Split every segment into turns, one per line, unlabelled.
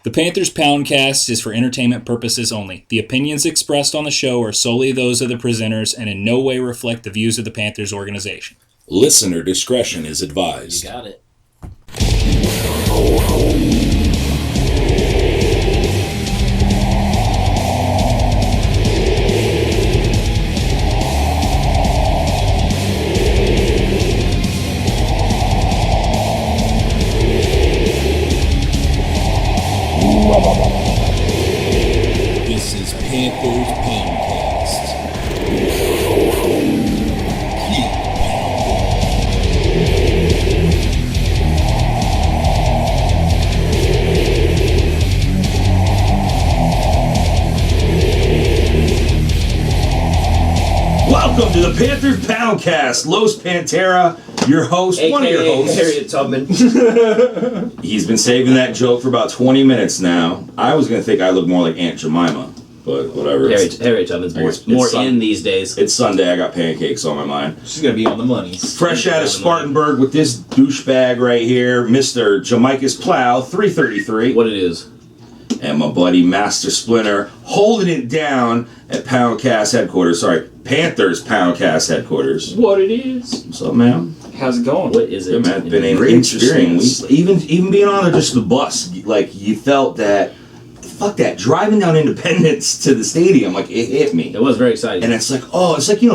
The Panthers Poundcast is for entertainment purposes only. The opinions expressed on the show are solely those of the presenters and in no way reflect the views of the Panthers organization.
Listener discretion is advised.
You got it.
This is Panthers Poundcast. Keep
Welcome to the Panthers Poundcast. Los Pantera, your host, one of your hosts.
Harriet Tubman.
He's been saving that joke for about 20 minutes now. I was going to think I look more like Aunt Jemima, but whatever.
Harriet Tubman's more in these days.
It's Sunday. I got pancakes on my mind.
She's going to be on the money.
Fresh out of Spartanburg with this douchebag right here, Mr. Jamaica's Plow, 333.
What it is.
And my buddy Master Splinter holding it down at Poundcast headquarters. Sorry, Panthers Poundcast headquarters.
What it is.
What's up, man?
How's it going?
What is it?
Yeah, man, been an interesting week. Even being on just the bus, like you felt that. Fuck that! Driving down Independence to the stadium, like it hit me.
It was very exciting.
And it's like,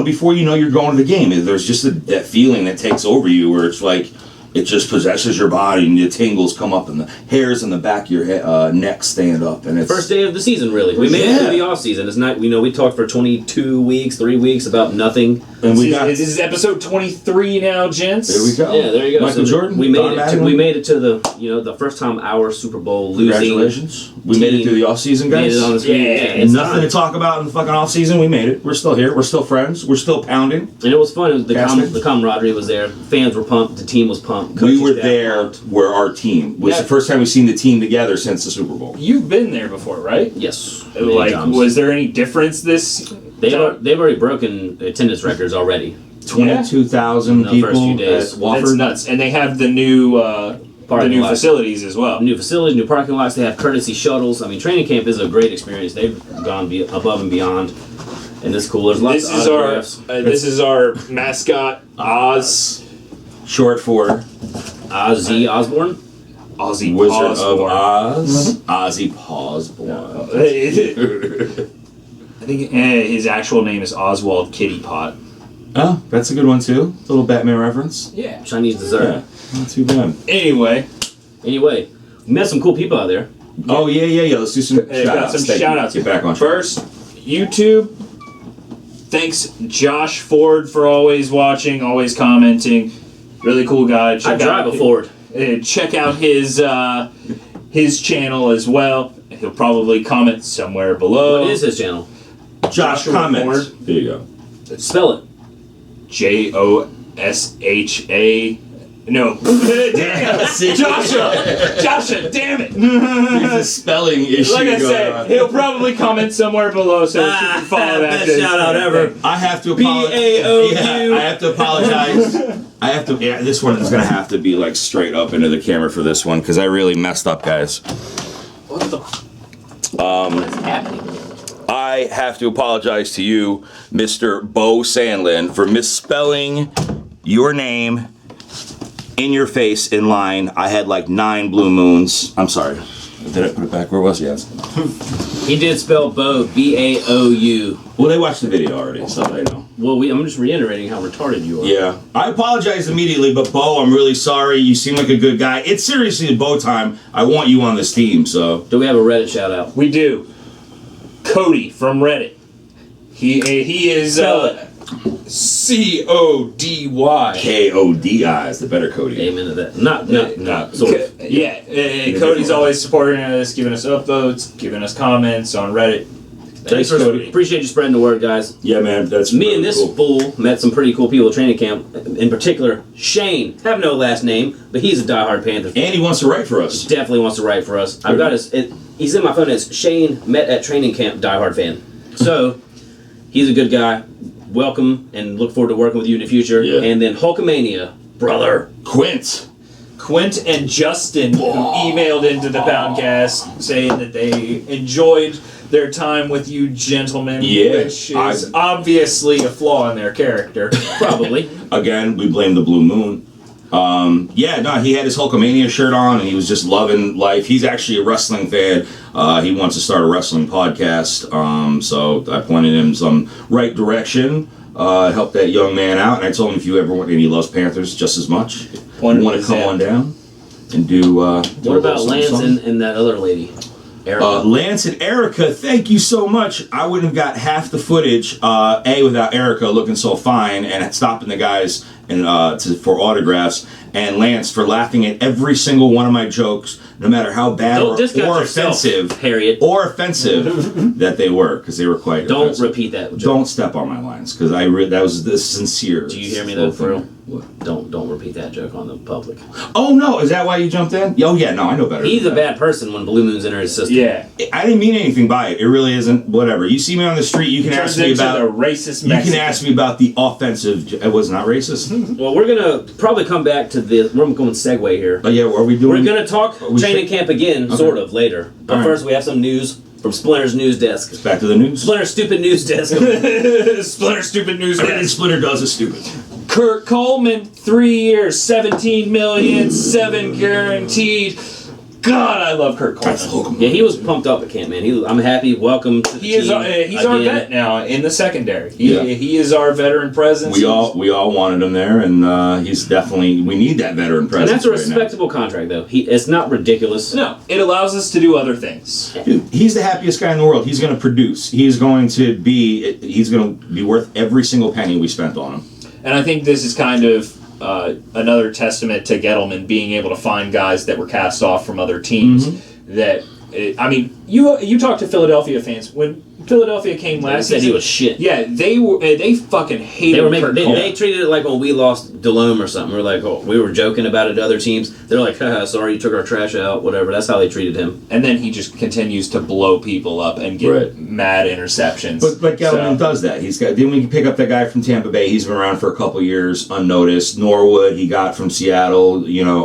before you know you're going to the game, there's just that feeling that takes over you, where it's like it just possesses your body, and the tingles come up, and the hairs on the back of your neck stand up, and it's
first day of the season, really. We made it through the off season. It's not, we talked for 22 weeks, 3 weeks about nothing.
And
this is episode 23 now, gents.
There we go.
Yeah, there you go.
Michael Jordan.
We made it to the first time our Super Bowl losing.
Congratulations. We made it through the off season, guys.
Made it on the screen.
Yeah, nothing to talk about in the fucking off season. We made it. We're still here. We're still friends. We're still pounding.
And it was fun. It was the camaraderie was there. Fans were pumped. The team was pumped.
We were there where our team was the first time we've seen the team together since the Super Bowl.
You've been there before, right?
Yes.
Was there any difference this?
They've already broken attendance records already.
22,000 people
first few days.
at Wofford.
That's nuts. And they have the new facilities as well.
New facilities, new parking lots. They have courtesy shuttles. I mean, training camp is a great experience. They've gone above and beyond. And it's cool. There's lots of autographs.
This is our mascot, Oz.
Short for
Ozzy Osbourne.
Ozzy
Wizard
Osbourne.
of Oz. Ozzy Osbourne.
I think his actual name is Oswald Kitty Pot.
Oh, that's a good one too. A little Batman reference.
Yeah.
Chinese dessert.
Yeah, not too bad.
Anyway,
we met some cool people out there.
Oh, yeah. Let's do some
shout-outs.
Get back on track.
First, YouTube. Thanks, Josh Ford, for always watching, always commenting. Really cool guy.
I drive a Ford.
Check out his channel as well. He'll probably comment somewhere below.
What is his channel?
Josh comments.
Ford.
There you go.
Spell it.
Josha. No. Damn. Joshua, damn it.
There's a spelling issue
Like I
going
said,
on.
he'll probably comment somewhere below, so you can follow that.
Best shout out ever.
I have to apologize.
B-A-O-U.
Yeah, I have to apologize. This one is going to have to be like straight up into the camera for this one, because I really messed up, guys.
What the? What is happening?
I have to apologize to you, Mr. Bo Sandlin, for misspelling your name in your face in line. I had like 9 blue moons. I'm sorry. Did I put it back? Where was he?
He did spell Bo, B-A-O-U.
Well, they watched the video already, so they know.
Well, I'm just reiterating how retarded you are.
Yeah. I apologize immediately, but Bo, I'm really sorry. You seem like a good guy. It's seriously Bo time. I want you on this team, so.
Do we have a Reddit shout out?
We do. Cody from Reddit. He is C-O-D-Y.
K-O-D-I is the better Cody.
Amen to that. Not sort of.
Cody's always supporting us, giving us upvotes, giving us comments on Reddit.
Thanks, Cody.
Appreciate you spreading the word, guys.
Yeah, man, that's
Me
really
and this
cool.
fool met some pretty cool people at training camp. In particular, Shane. Have no last name, but he's a diehard Panther fan.
And he wants to write for us.
Definitely wants to write for us. I've got he's in my phone as Shane met at training camp, diehard fan. So, he's a good guy. Welcome, and look forward to working with you in the future.
Yeah.
And then Hulkamania, brother.
Quint.
Quint and Justin, who emailed into the Poundcast saying that they enjoyed their time with you gentlemen, which is obviously a flaw in their character.
Probably.
Again, we blame the Blue Moon. He had his Hulkamania shirt on, and he was just loving life. He's actually a wrestling fan. He wants to start a wrestling podcast, so I pointed him some right direction, helped that young man out, and I told him if you ever want, and he loves Panthers just as much, want to come on down and do
what about Lance and that other lady?
Lance and Erica, thank you so much. I wouldn't have got half the footage, without Erica looking so fine and stopping the guys and for autographs, and Lance for laughing at every single one of my jokes, no matter how bad or offensive,
Harriet,
or offensive that they were, because they were quite.
Don't
offensive.
repeat that joke.
Don't step on my lines, because that was the sincere.
Do you hear me though, for real? What? Don't repeat that joke on the public.
Oh no, is that why you jumped in? Oh yeah, no, I know better.
He's a bad person when Blue Moon's in his system.
Yeah,
I didn't mean anything by it. It really isn't. Whatever. You see me on the street, you can ask me about
the racist.
You can ask me about the offensive. It was not racist.
Well, we're gonna probably come back to the. We're going to segue here.
Oh yeah, are we doing?
We're gonna talk training camp again, sort of later. But first, we have some news from Splinter's news desk.
Back to the news.
Splinter's stupid news desk.
Splinter stupid news
Everything
desk.
Splinter does is stupid.
Kurt Coleman, 3 years, 17 million, 7 guaranteed. God, I love Kurt Coleman.
Yeah, he was pumped up at camp, man. I'm happy. Welcome to the team.
He's our vet now in the secondary. He is our veteran presence.
We all wanted him there, and he's definitely. We need that veteran presence.
And that's a respectable contract, though. It's not ridiculous.
No, it allows us to do other things.
Dude, he's the happiest guy in the world. He's going to produce. He's going to be worth every single penny we spent on him.
And I think this is kind of another testament to Gettleman being able to find guys that were cast off from other teams. That you talk to Philadelphia fans when Philadelphia came last season.
He was shit.
Yeah, they fucking hated.
They treated it like when we lost Delhomme or something. We were joking about it to other teams. They're like, haha, sorry, you took our trash out, whatever. That's how they treated him.
And then he just continues to blow people up and get mad interceptions.
But Gettleman does that. Then we can pick up that guy from Tampa Bay. He's been around for a couple years, unnoticed. Norwood, he got from Seattle,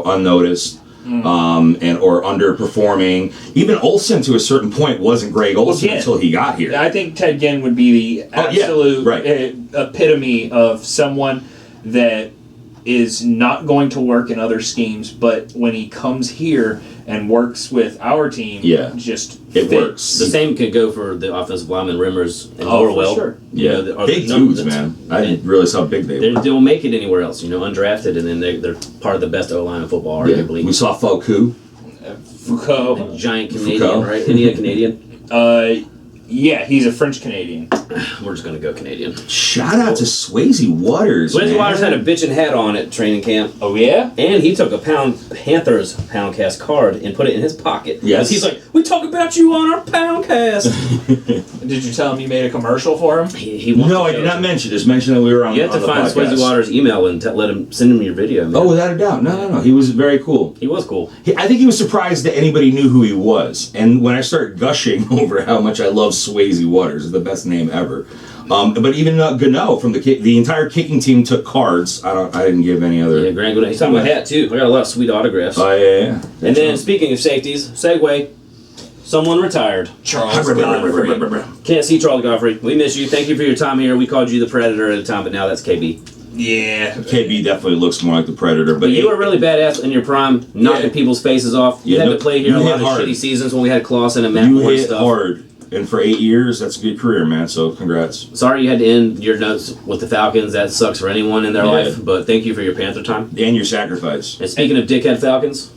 unnoticed. Or underperforming. Even Olsen, to a certain point, wasn't Greg Olsen until he got here.
I think Ted Ginn would be the absolute epitome of someone that is not going to work in other schemes, but when he comes here and works with our team, it
works.
The same could go for the offensive lineman Rimmers and Orwell.
For sure.
Yeah, big dudes, man. I didn't realize how big they were.
They don't make it anywhere else, undrafted, and then they're part of the best O-line in football, arguably.
We saw Foucault.
Foucault.
Giant Canadian, right? Isn't he a Canadian?
Yeah, he's a French Canadian.
We're just gonna go Canadian.
Shout out to Swayze Waters.
Swayze Waters had a bitchin' hat on at training camp.
Oh yeah?
And he took a Panthers Poundcast card and put it in his pocket.
Yes.
He's like, we talk about you on our Poundcast.
Did you tell him you made a commercial for him?
No, I did not mention. Just mention that we were on.
You have to find Swayze Waters' email and send him your video. Man.
Oh, without a doubt. No. He was very cool.
He was cool.
I think he was surprised that anybody knew who he was. And when I started gushing over how much I love Swayze Waters, is the best name ever. But even Gano from the entire kicking team took cards. I didn't give any other.
Yeah, Grant Gano. He's talking about hat too. I got a lot of sweet autographs.
Oh yeah.
And then speaking of safeties, segue. Someone retired.
Charles Godfrey.
Can't see Charles Godfrey. We miss you. Thank you for your time here. We called you the Predator at the time, but now that's KB.
Yeah.
KB definitely looks more like the Predator.
But you were really badass in your prime, knocking people's faces off. You had to play here a lot of shitty seasons when we had Clausen and Matt Moore and stuff.
Hard. And for 8 years, that's a good career, man. So congrats.
Sorry you had to end your notes with the Falcons. That sucks for anyone in their life. But thank you for your Panther time.
And your sacrifice.
And speaking of dickhead Falcons,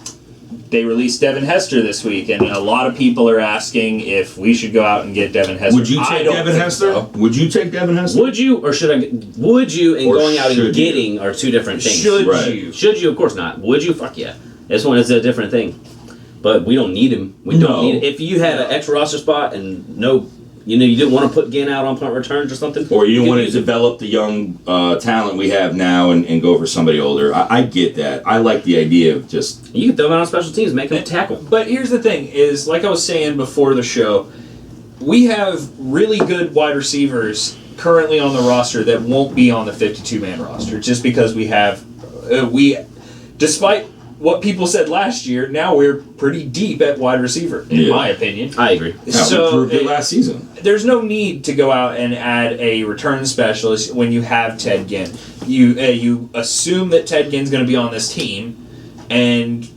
they released Devin Hester this week, and a lot of people are asking if we should go out and get Devin Hester.
Would you take Devin Hester?
So.
Would you take Devin Hester?
Would you, or should I? Would you and going out and getting are two different things.
Should you?
Should you? Of course not. Would you? Fuck yeah. This one is a different thing. But we don't need him. We don't need it. If you had an extra roster spot and you didn't want to put Ginn out on punt returns or something.
Or you didn't want to develop the young talent we have now and go for somebody older. I get that. I like the idea of just...
You can throw them out on special teams, make them tackle.
But here's the thing, is like I was saying before the show, we have really good wide receivers currently on the roster that won't be on the 52-man roster just because we have... despite what people said last year, now we're pretty deep at wide receiver, in my opinion.
I agree.
Yeah, we proved it last season.
There's no need to go out and add a return specialist when you have Ted Ginn. You assume that Ted Ginn's going to be on this team, and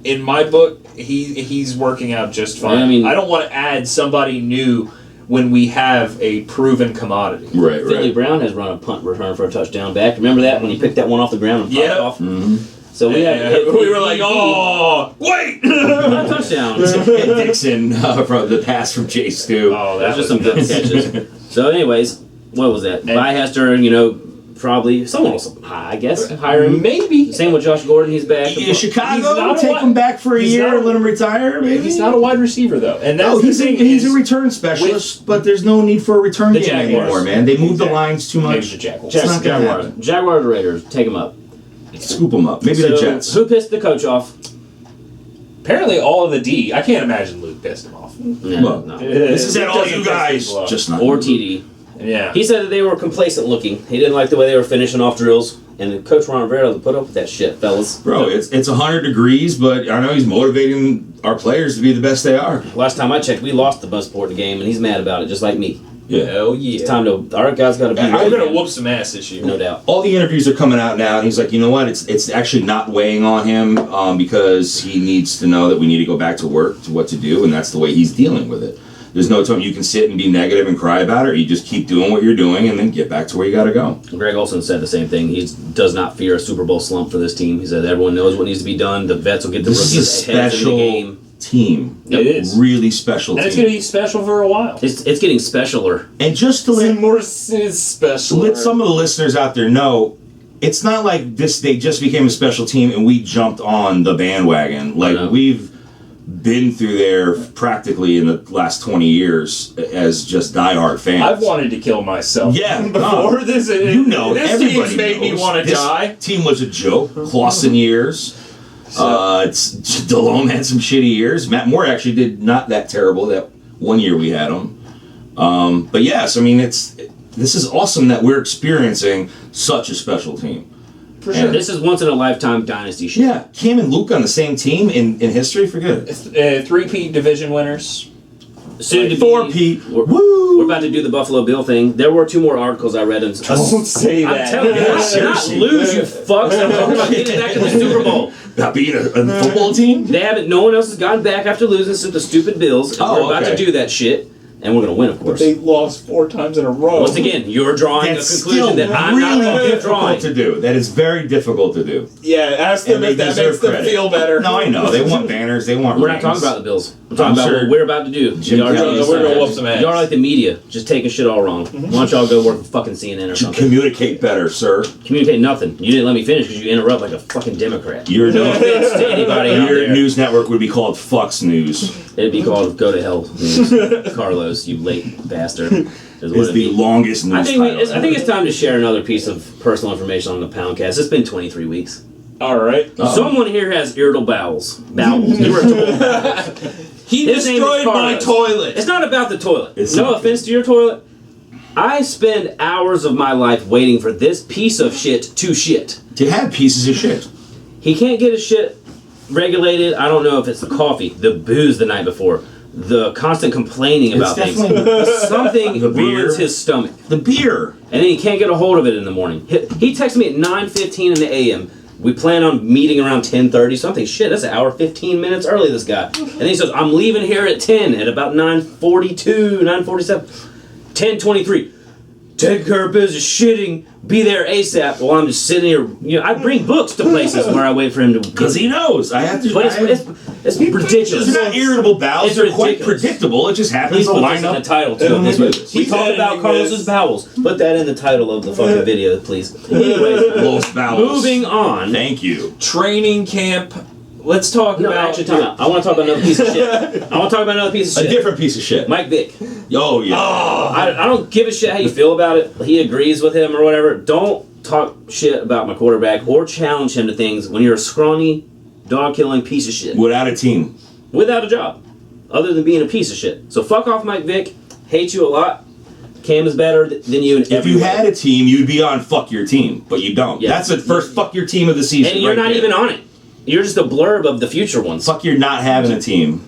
in my book, he's working out just fine.
I mean,
I don't want to add somebody new when we have a proven commodity.
Right.
Philly Brown has run a punt return for a touchdown back. Remember that when he picked that one off the ground and popped off?
Mm-hmm.
So we
were like, oh, wait!
touchdown.
Dixon from the pass from Chase too.
Oh,
That was just some good catches. So, anyways, what was that? Byhester, probably someone else high, I guess. Hire him.
Maybe.
Same with Josh Gordon. He's back.
Yeah, Chicago,
not
take him back for a
he's
year
not
and let him retire. Maybe
He's not a wide receiver, though. And that's
he's a return specialist, but there's no need for a return
The
game
Jaguars.
anymore, man. They moved the lines too
Maybe
much.
the Jaguars.
It's not gonna
Jaguars.
happen.
Jaguars or Raiders. Take him up.
Scoop them up. Maybe the Jets.
Who pissed the coach off?
Apparently, all of the D. I can't imagine Luke pissed him off.
No.
This is
Luke
at all
doesn't
you
piss
guys.
people off.
Just not.
Or TD.
Yeah.
He said that they were complacent looking. He didn't like the way they were finishing off drills. And Coach Ron Rivera to put up with that shit, fellas.
Bro, it's 100 degrees, but I know he's motivating our players to be the best they are.
Last time I checked, we lost the Buzzport game, and he's mad about it, just like me.
Yeah.
Hell yeah.
It's time to. Our guys got to be.
We're
ready,
going to
man.
whoop some ass this year.
No doubt.
All the interviews are coming out now, and he's like, you know what? It's actually not weighing on him because he needs to know that we need to go back to work, to what to do, and that's the way he's dealing with it. There's no time you can sit and be negative and cry about it, or you just keep doing what you're doing and then get back to where you got to go.
Greg Olson said the same thing. He does not fear a Super Bowl slump for this team. He said everyone knows what needs to be done. The vets will get the
This is
rookies
a
ahead in the
special
game.
team.
It is.
Really special
And
team.
it's going to be special for a while.
It's getting specialer.
And just to
special.
let some of the listeners out there know, it's not like this. They just became a special team and we jumped on the bandwagon. Like
No.
we've been through there practically in the last 20 years as just diehard fans.
I've wanted to kill myself.
Yeah,
Before this.
this
This
everybody
team's made me
knows.
want to
This
die.
team was a joke. Clausen years. It's Delhomme had some shitty years. Matt Moore actually did not that terrible that one year we had him. But yes, I mean this is awesome that we're experiencing such a special team.
For
sure.
This is once in a lifetime dynasty shit.
Yeah, Cam and Luke on the same team in history. Forget it.
Three-peat division winners.
Soon to be,
4-Pete.
We're about to do the Buffalo Bill thing. There were 2 more articles I read.
Don't say
I'm
that.
telling you, not lose, you fucks. I'm talking about getting back in the Super Bowl.
About being a football team.
They haven't. No one else has gotten back after losing since the stupid Bills. And we're about to do that shit, and we're gonna win, of course.
They lost 4 times in a row.
Once again, you're drawing
That's
a conclusion
still
that I'm not
really
going to be
difficult
drawing.
to do. That is very difficult to do.
Yeah, ask them
And
if
they
that
deserve
makes them
credit.
feel better.
No, I know. They want banners. They want
We're not
rings.
talking about the Bills. I'm talking about
sure
what we're about to do.
Jim
Y'all
Kelly's
just-
we're gonna whoop some ass.
Y'all are like the media, just taking shit all wrong. Why don't y'all go work for fucking CNN or something?
Communicate better, sir.
Communicate nothing. You didn't let me finish because you interrupt like a fucking Democrat.
Your,
No offense to anybody out
your
there.
news network would be called Fox News.
It'd be called Go to Hell News. Carlos, you late bastard. Is what
It's
it'd
the
be.
longest news
I think
title.
it's time to share another piece of personal information on the Poundcast. It's been 23 weeks.
All right.
Someone here has irritable bowels. Irritable bowels.
He
His name is
destroyed my
Carlos.
toilet.
It's not about the toilet.
It's
No
not.
offense to your toilet. I spend hours of my life waiting for this piece of shit to shit.
To have pieces of shit.
He can't get his shit regulated. I don't know if it's the coffee, the booze the night before, the constant complaining about things.
definitely
Something
the beer.
ruins his stomach.
the beer.
And then he can't get a hold of it in the morning. He texts me at 9:15 in the a.m. We plan on meeting around 10:30 something. Shit, that's an hour 15 minutes early, this guy. And then he says, I'm leaving here at 10 at about 9:42, 9:47, 10:23. Take care of business, shitting, be there ASAP. While I'm just sitting here, I bring books to places where I wait for him to.
Because he knows. I have to.
But it's ridiculous.
It's not irritable bowels.
It's
They're quite
ridiculous.
predictable. It just happens
Please
to
put
line
this in the
up.
title too of this. We
He's
talk about
editing
Carlos's
this.
bowels. Put that in the title of the fucking video, please. Anyways,
Los bowels.
moving on.
Thank you.
Training camp. Let's talk
No,
about.
actually, time out. I want to talk about another piece of shit. I want to talk about another piece of
A
shit.
different piece of shit.
Mike Vick.
Oh yeah.
I don't give a shit how you feel about it. He agrees with him or whatever. Don't talk shit about my quarterback or challenge him to things when you're a scrawny, dog-killing piece of shit.
Without a team.
Without a job. Other than being a piece of shit. So fuck off, Mike Vick. Hate you a lot. Cam is better than you in
If
every
you
way.
had a team, you'd be on fuck your team, but you don't.
Yeah.
That's the first fuck your team of the season.
And you're
right
not
there.
even on it. You're just a blurb of the future ones.
Fuck, you're not having a team,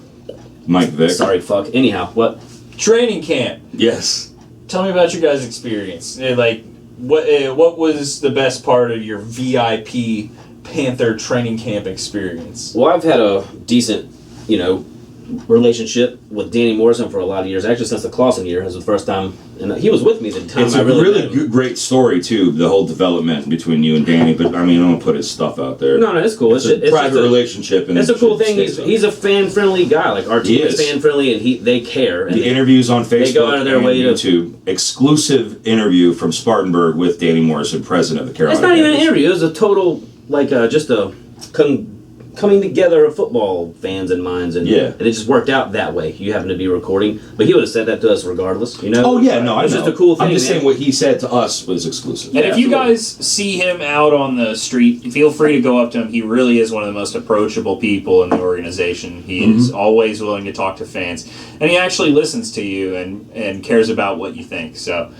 Mike Vick.
Sorry, fuck. Anyhow, what?
Training camp.
Yes.
Tell me about your guys' experience. Like, what was the best part of your VIP Panther training camp experience?
Well, I've had a decent, relationship with Danny Morrison for a lot of years. Actually, since the Clausen year, it was the first time, and he was with me the time
It's
I
a
really
really
met him.
great story, too, the whole development between you and Danny, but, I mean, I don't put his stuff out there.
No, it's cool.
It's a private relationship. And
it's a cool
it
thing.
stays
He's a fan-friendly guy. Like, our team is fan-friendly, and they care. And
the interviews on Facebook
they go out of their
and
way to...
YouTube. Exclusive interview from Spartanburg with Danny Morrison, president of the Carolina
It's not even an
Panthers.
interview. It was a total, just a coming together of football fans and minds, and it just worked out that way. You happen to be recording, but he would have said that to us regardless,
Oh yeah, no, I know.
It's just a cool thing.
I'm just saying what he said to us was exclusive.
And if you guys see him out on the street, feel free to go up to him. He really is one of the most approachable people in the organization. He is always willing to talk to fans, and he actually listens to you and cares about what you think. So.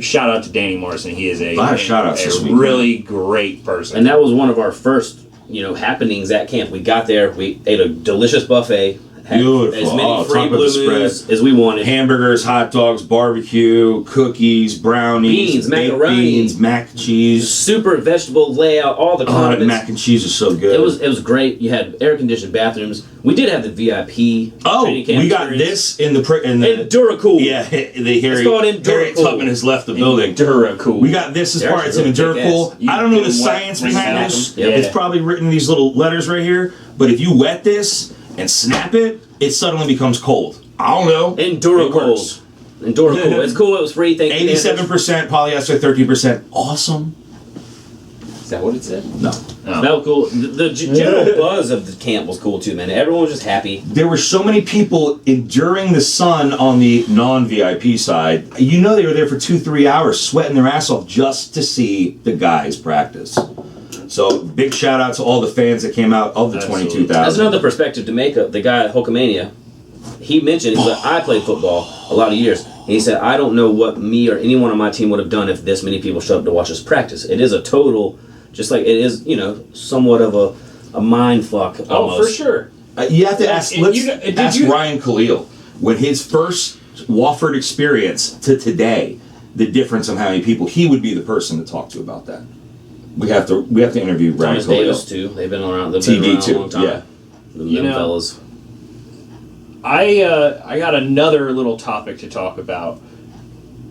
Shout out to Danny Morrison. He is a really great person.
And that was one of our first, happenings at camp. We got there, we ate a delicious buffet, had
Beautiful.
as many free
talk about
Blue
the
Moons
spread.
as we wanted.
Hamburgers, hot dogs, barbecue, cookies, brownies,
Beans,
baked
macaroni.
beans, mac and cheese.
Super vegetable layout, all the
Oh, that
condiments.
mac and cheese is so good.
It was great. You had air conditioned bathrooms. We did have the VIP. training camp
we got
experience.
this in the
Enduracool.
Yeah, the
It's called
Harriet
Enduracool.
Tubman has left the building.
Enduracool.
We got this as
They're
part. It's an
actually really
Enduracool.
kick-ass.
I don't know the
You can
science
wet-
behind
snap
this.
them. Yeah.
It's probably written in these little letters right here. But if you wet this and snap it, it suddenly becomes cold. I don't know. It
Enduracool.
works.
Enduracool. It's cool. It was free. Thank you.
87% polyester, 13%. Awesome.
Is that what it said?
No.
That was cool. The general buzz of the camp was cool too, man. Everyone was just happy.
There were so many people enduring the sun on the non-VIP side. You know they were there for 2-3 hours sweating their ass off just to see the guys practice. So big shout out to all the fans that came out of the
Absolutely.
22,000.
That's another perspective to make up. The guy at Hulkamania, he mentioned, he's like, I played football a lot of years. And he said, I don't know what me or anyone on my team would have done if this many people showed up to watch us practice. It is a total, just like it is, somewhat of a mind fuck almost.
Oh, for sure.
You have to ask, ask
you-
Ryan Khalil, when his first Wofford experience to today, the difference of how many people, he would be the person to talk to about that. We have to interview Ryan
Thomas
Khalil.
Davis too. They've been around. They've
TD
been around
too,
a long time.
yeah.
Them fellas.
I got another little topic to talk about.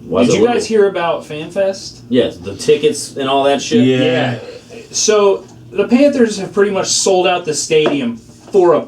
Did you guys hear about FanFest?
Yes, the tickets and all that shit.
Yeah.
So the Panthers have pretty much sold out the stadium for a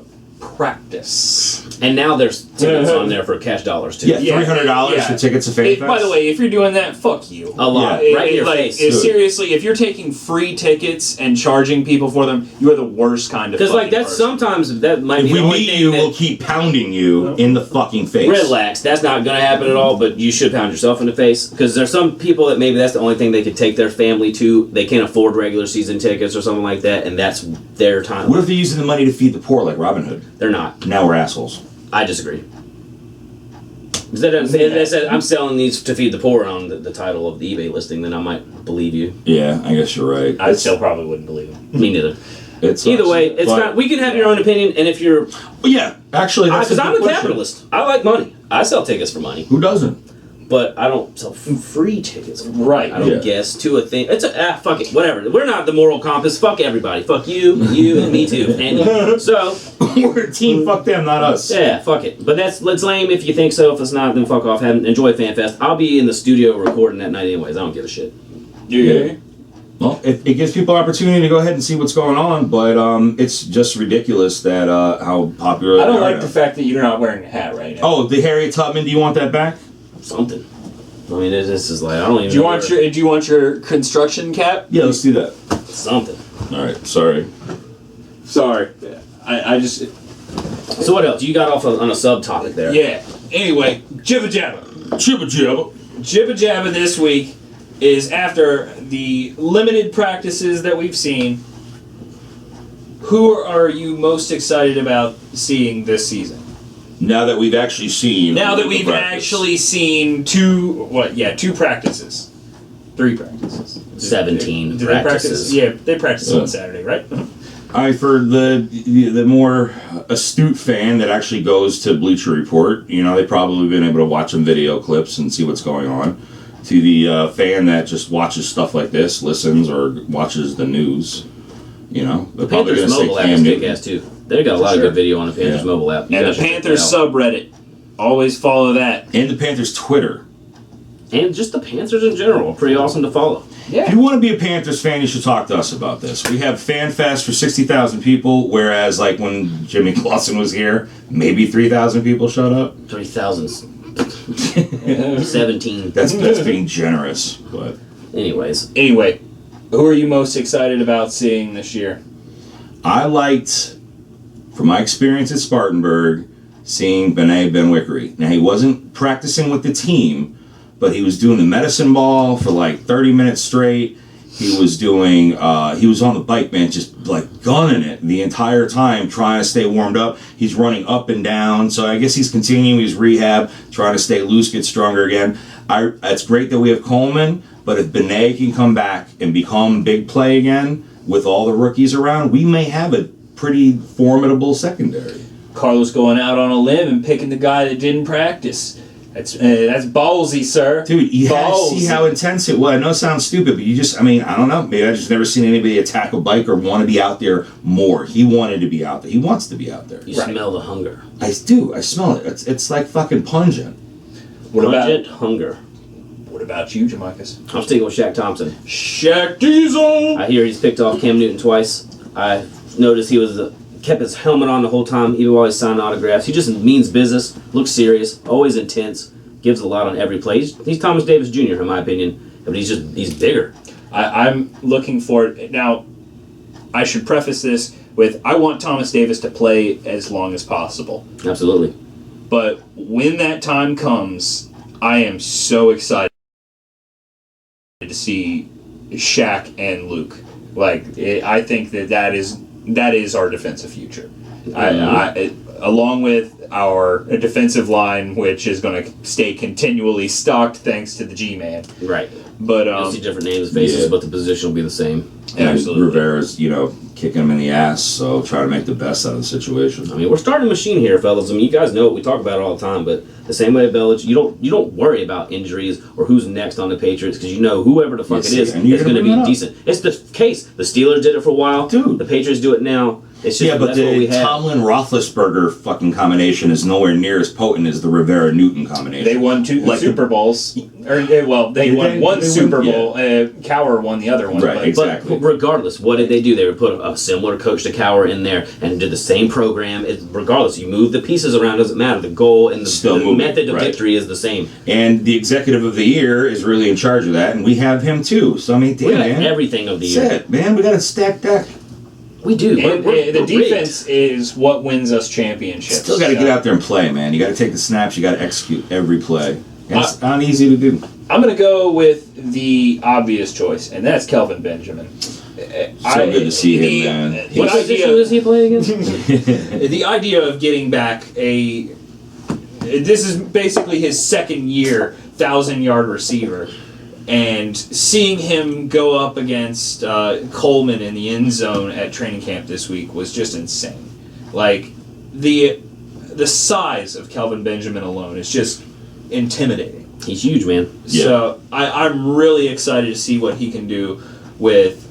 practice.
And now there's tickets on there for cash dollars too.
Yeah, $300 for tickets to FanFest.
By the way, if you're doing that, fuck you.
A lot.
Yeah.
Right in your face.
Seriously, if you're taking free tickets and charging people for them, you are the worst kind of
Because
fucking
that's
person.
sometimes that might
If
be
we
the only
meet
thing
you,
that-
we'll keep pounding you in the fucking face.
Relax. That's not going to happen at all, but you should pound yourself in the face. Because there's some people that maybe that's the only thing they could take their family to. They can't afford regular season tickets or something like that, and that's their time.
What if they're using the money to feed the poor like Robin Hood?
They're not.
Now we're assholes.
I disagree. Because they said, I'm selling these to feed the poor on the title of the eBay listing, then I might believe you.
Yeah, I guess you're right.
I still probably wouldn't believe him.
Me neither.
It's
Either way, it's not. We can have your own opinion, and if you're...
Yeah, actually, that's
Because
a
I'm
good
a
question.
capitalist. I like money. I sell tickets for money.
Who doesn't?
But I don't sell free tickets.
Right.
I don't guess to a thing. It's fuck it, whatever. We're not the moral compass. Fuck everybody. Fuck you, and me too. And you. So
We're a team. Fuck them, not us.
yeah, fuck it. But that's lame if you think so. If it's not, then fuck off. Enjoy FanFest. I'll be in the studio recording that night anyways. I don't give a shit.
Yeah.
Well, it gives people opportunity to go ahead and see what's going on, but it's just ridiculous that how popular.
I don't
they are
like
now.
the fact that you're not wearing a hat right now.
Oh, the Harriet Tubman. Do you want that back?
Something. I mean, this is like I don't even.
Do you
know
want
where-
do you want your construction cap?
Yeah, let's do that.
something?
All right, sorry.
Sorry, I just
So what else? You got off on a subtopic there.
yeah. Anyway, Jibba Jabba.
Chibba jabba.
Jibba Jabba this week is after the limited practices that we've seen. Who are you most excited about seeing this season?
Now that we've actually seen.
Now that
the
we've
practice.
actually seen two practices. 3 practices.
17
Did they practice?
practices.
Yeah, they practiced
Yeah.
on Saturday, right?
For the more astute fan that actually goes to Bleacher Report, they've probably been able to watch some video clips and see what's going on. To the fan that just watches stuff like this, listens or watches the news,
the Panthers mobile app is kick-ass too. They got a lot of good video on the Panthers mobile app.
And the Panthers subreddit, always follow that.
And the Panthers Twitter.
And just the Panthers in general, pretty awesome to follow.
Yeah. If you want to be a Panthers fan, you should talk to us about this. We have Fan Fest for 60,000 people, whereas like when Jimmy Clausen was here, maybe 3,000 people showed up.
3,000. 17.
That's being generous, but
anyway, who are you most excited about seeing this year?
I liked, from my experience at Spartanburg, seeing Benet Benwickery. Now he wasn't practicing with the team, but he was doing the medicine ball for like 30 minutes straight. He was doing, he was on the bike bench just like gunning it the entire time, trying to stay warmed up. He's running up and down. So I guess he's continuing his rehab, trying to stay loose, get stronger again. It's great that we have Coleman, but if Benet can come back and become big play again with all the rookies around, we may have a pretty formidable secondary.
Carlos going out on a limb and picking the guy that didn't practice. That's ballsy, sir.
Dude, you had to see how intense it was. I know it sounds stupid, but I don't know. Maybe I've just never seen anybody attack a bike or want to be out there more. He wanted to be out there. He wants to be out there.
You smell the hunger.
I do. I smell it. It's like fucking pungent.
Pungent hunger.
What about you, Jamaikas?
I'm sticking with Shaq Thompson.
Shaq Diesel!
I hear he's picked off Cam Newton twice. I noticed he was kept his helmet on the whole time, even while he's signing autographs. He just means business, looks serious, always intense, gives a lot on every play. He's Thomas Davis Jr. in my opinion, but he's bigger.
I'm looking for it. Now, I should preface this with, I want Thomas Davis to play as long as possible.
Absolutely.
But when that time comes, I am so excited to see Shaq and Luke. I think that is our defensive future. Along with our defensive line, which is going to stay continually stocked thanks to the G-Man.
Right.
But
you'll see different names, faces, but the position will be the same.
And
Absolutely.
Rivera's, kicking him in the ass, so try to make the best out of the situation.
I mean, we're starting a machine here, fellas. I mean, you guys know it. We talk about it all the time, but the same way Belichick, you don't worry about injuries or who's next on the Patriots because you know whoever the fuck it is going to be decent. It's the case. The Steelers did it for a while.
Dude.
The Patriots do it now. It's just,
but the Tomlin-Roethlisberger fucking combination is nowhere near as potent as the Rivera-Newton combination.
They won two Super Bowls. They won one Super Bowl. Cowher won the other one.
Right, exactly.
But regardless, what did they do? They would put a similar coach to Cowher in there and did the same program. Regardless, you move the pieces around, doesn't matter. The goal and the method of victory is the same.
And the executive of the year is really in charge of that, and we have him too. So, I mean, damn, man.
Everything of the year.
That's it, man. We got a stacked deck.
We do.
The defense is what wins us championships.
Still got to get out there and play, man. You got to take the snaps. You got to execute every play. It's not easy to do.
I'm going to go with the obvious choice, and that's Kelvin Benjamin.
Good to see him, man.
What position does he play against?
The idea of getting back this is basically his second year 1,000-yard receiver. And seeing him go up against Coleman in the end zone at training camp this week was just insane. Like, the size of Kelvin Benjamin alone is just intimidating.
He's huge, man.
Yeah. So I'm really excited to see what he can do with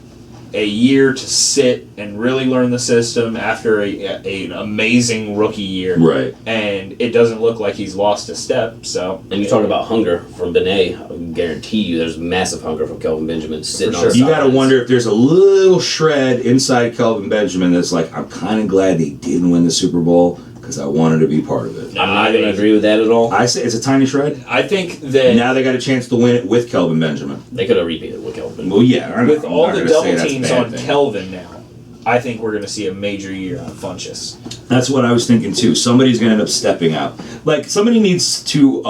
a year to sit and really learn the system after an amazing rookie year.
Right.
And it doesn't look like he's lost a step. So.
And you talk about hunger from Benet. I guarantee you there's massive hunger from Kelvin Benjamin sitting on the
You got to wonder if there's a little shred inside Kelvin Benjamin that's like, I'm kind of glad they didn't win the Super Bowl because I wanted to be part of it.
I'm not going to agree with that at all.
I say it's a tiny shred.
I think that...
Now they got a chance to win it with Kelvin Benjamin.
They could have repeated with Kelvin.
Well, yeah.
With all the double teams on Kelvin now, I think we're going to see a major year out of Funchess.
That's what I was thinking, too. Somebody's going to end up stepping out. Like, somebody needs to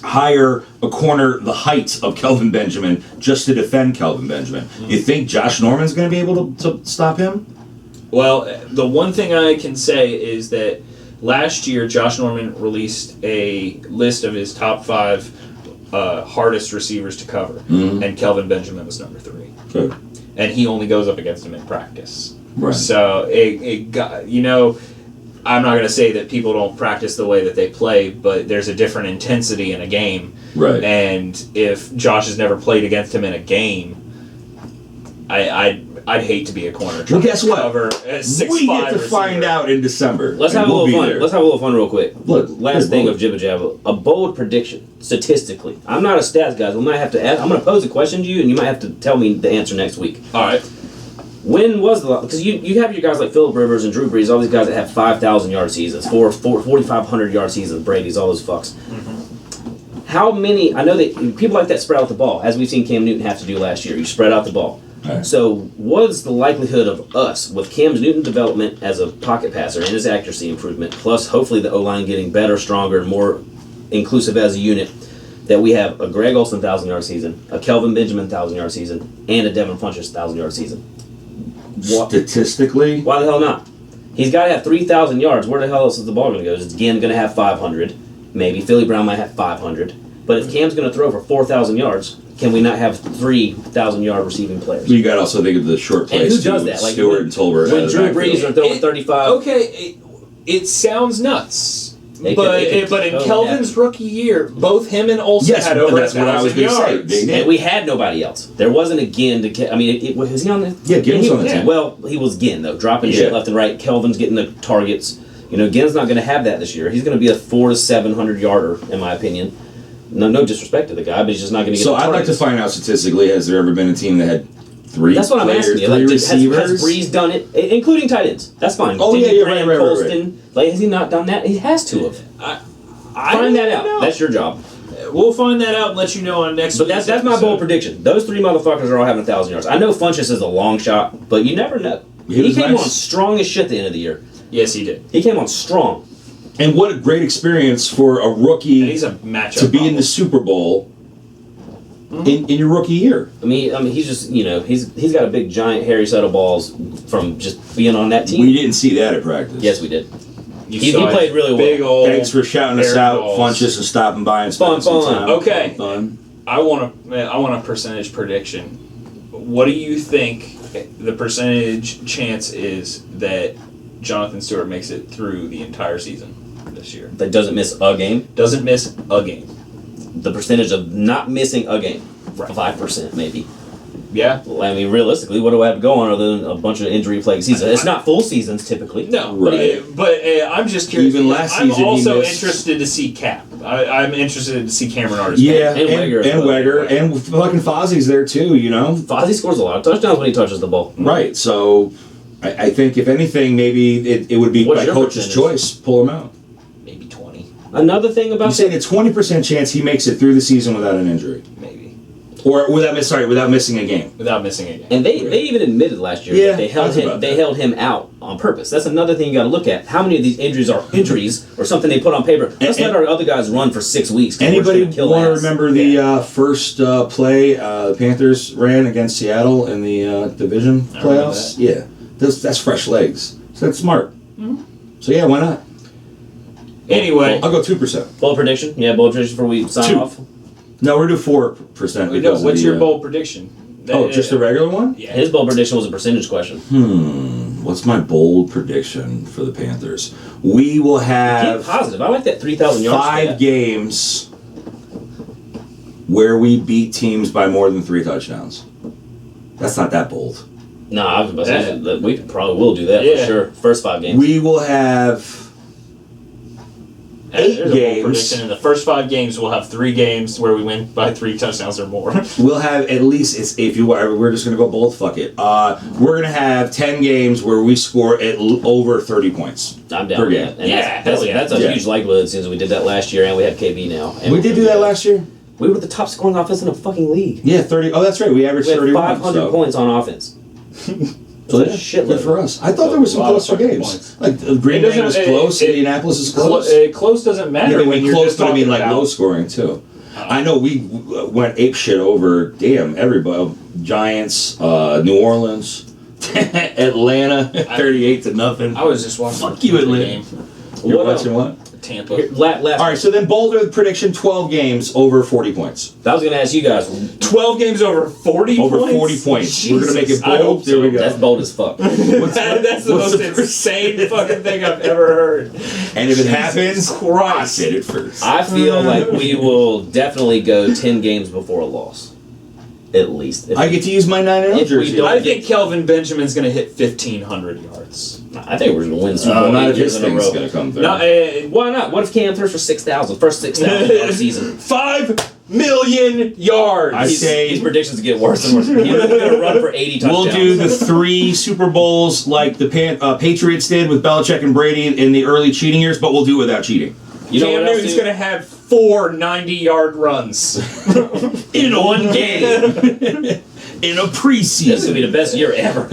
hire a corner the height of Kelvin Benjamin just to defend Kelvin Benjamin. Mm-hmm. You think Josh Norman's going to be able to stop him?
Well, the one thing I can say is that last year Josh Norman released a list of his top 5 hardest receivers to cover, and Kelvin Benjamin was number 3.
Good.
And he only goes up against him in practice.
Right.
So it got, I'm not going to say that people don't practice the way that they play, but there's a different intensity in a game.
Right.
And if Josh has never played against him in a game, I'd hate to be a corner.
Well, guess what?
Cover
We get to find out in December.
Let's have a little fun. Let's have a little fun real quick.
Look,
last thing of Jibba Jabba, a bold prediction statistically. I'm not a stats guy, so we might have to ask. I'm going to pose a question to you, and you might have to tell me the answer next week.
All right.
When was the because you have your guys like Phillip Rivers and Drew Brees, all these guys that have 5,000 yard seasons, 4,500 yard seasons, Brady's, all those fucks. Mm-hmm. How many? I know that people like that spread out the ball, as we've seen Cam Newton have to do last year. You spread out the ball. Right. So, what is the likelihood of us, with Cam Newton's development as a pocket passer and his accuracy improvement, plus hopefully the O-line getting better, stronger, and more inclusive as a unit, that we have a Greg Olsen 1,000-yard season, a Kelvin Benjamin 1,000-yard season, and a Devin Funchess 1,000-yard season?
Statistically?
Why the hell not? He's got to have 3,000 yards. Where the hell else is the ball going to go? Is Ginn going to have 500? Maybe. Philly Brown might have 500. But if Cam's going to throw for 4,000 yards, can we not have 3,000-yard receiving players?
You got to also think of the short plays.
And who does that? Like
Stewart and Tolbert.
When Drew Brees are throwing 35.
Okay, it sounds nuts. But in
totally
Kelvin's rookie year, both him and Olsen had over 1,000 yards.
And we had nobody else. There wasn't a Ginn to. I mean, was he on the?
Yeah, Ginn was on the team.
Well, he was Ginn though, dropping shit left and right. Kelvin's getting the targets. Ginn's not going to have that this year. He's going to be a 400 to 700 yarder, in my opinion. No disrespect to the guy, but he's just not going to get.
So
the
I'd like to find out statistically, has there ever been a team that had three? That's what I'm asking you. Like,
has Brees done it, including tight ends? That's fine.
Oh yeah, right.
Colston, like, has he not done that? He has to have. Find that out.
Know.
That's your job.
We'll find that out and let you know on next.
But that's my bold prediction. Those three motherfuckers are all having 1,000 yards. I know Funchess is a long shot, but you never know. He came on strong as shit at the end of the year.
Yes, he did.
He came on strong.
And what a great experience for a rookie
he's a matchup
to be in the Super Bowl in your rookie year.
I mean, he's just he's got a big giant hairy set of balls from just being on that team.
We didn't see that at practice.
Yes, we did. He played really well.
Thanks for shouting us out, Funchess, and stopping by and spending some time.
Okay.
Fun.
I want a percentage prediction. What do you think the percentage chance is that Jonathan Stewart makes it through the entire season this year?
That doesn't miss a game?
Doesn't miss a game.
The percentage of not missing a game?
Right.
5% maybe.
Yeah.
I mean, realistically, what do I have to go on other than a bunch of injury-plagued seasons? It's not full seasons, typically.
No.
Right.
But I'm just curious.
Even last
I'm
season
also
he missed.
interested to see Cap. I'm interested to see Cameron Artis.
Yeah,
and
Weger. And fucking Fozzie's there too,
Fozzie scores a lot of touchdowns when he touches the ball.
Right, so I think if anything, maybe it would be by coach's choice, pull him out.
Maybe 20.
Another thing about
you saying a 20% chance he makes it through the season without an injury.
Maybe.
Or without missing a game.
Without missing a game.
And they even admitted last year that they held him out on purpose. That's another thing you got to look at. How many of these injuries are injuries or something they put on paper? Let's let our other guys run for 6 weeks.
Anybody want to remember the first play the Panthers ran against Seattle in the division playoffs? Yeah, that's fresh legs. So that's smart. Mm-hmm. So yeah, why not?
Anyway,
I'll go 2%.
Bold prediction? Yeah, bold prediction before we sign off.
No, we're doing 4%.
No, what's your bold prediction?
Just the regular one?
Yeah. His bold prediction was a percentage question.
What's my bold prediction for the Panthers? We will have...
Keep positive. I like that 3,000 yards.
5 games where we beat teams by more than 3 touchdowns. That's not that bold.
No, I was about to say that we probably will do that for sure. First 5 games.
We will have... 8 games.
Prediction. In the first 5 games, we'll have 3 games where we win by 3 touchdowns or more.
We'll have at least, we're just going to go bold, fuck it. We're going to have 10 games where we score over 30 points.
I'm down with that. And that's a huge likelihood since we did that last year and we have KB now. And
we did do that last year?
We were the top scoring offense in the fucking league.
Yeah, 30. Oh, that's right. We averaged 31.
500 points on offense. So that's shitload.
Good for us. I thought there were some closer games. Like Green Bay was close, Indianapolis is close.
Close doesn't matter.
Yeah, when you're close, but I mean like low scoring too. I know we went ape shit over everybody. Giants, New Orleans, Atlanta, 38-0.
I was just watching.
Fuck you, Atlanta. You're watching what?
Tampa.
Last.
All right, so then Boulder prediction 12 games over 40 points.
I was going to ask you guys.
12 games over 40
Over
points?
40 points. We're going to make it
Jesus, I hope
bold. There we go.
That's bold as fuck.
That's the
what's
most
the
insane fucking thing I've ever heard.
And if it happens,
Christ.
I said it first.
I feel like we will definitely go 10 games before a loss. At least.
I get to use my 9-0
If we
jersey.
don't-
I think Kelvin Benjamin's going to hit 1,500 yards.
I think we're going to win the Super Bowl
not
8
if
years
this
in a
thing's
row.
going to come through.
No,
Why not? What if Cam throws for 6,000? First 6,000 of the season.
5 million yards.
I say-
His predictions get worse and worse. He's going to run for 80 touchdowns.
We'll do the 3 Super Bowls like the Patriots did with Belichick and Brady in the early cheating years, but we'll do it without cheating.
You know
Cam
what else,
Newton's
dude?
going to have 4 90-yard runs.
In one game.
In a
This is
preseason.
going to be the best year ever.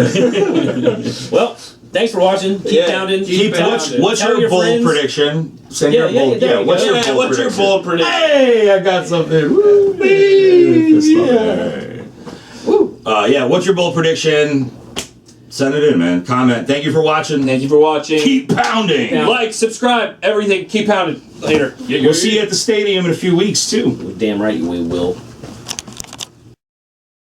Well, thanks for watching. Keep pounding.
What's
Tell
your bold
friends.
prediction? Send
Yeah,
your bold.
there you
What's
go.
your bold
what's your
prediction?
bold prediction?
Hey, I got something. Woo-wee. Yeah, what's your bold prediction? Send it in, man. Comment. Thank you for watching.
Thank you for watching.
Keep pounding.
Like, subscribe, everything. Keep pounding. Later.
We'll see you at the stadium in a few weeks, too.
Damn right we will.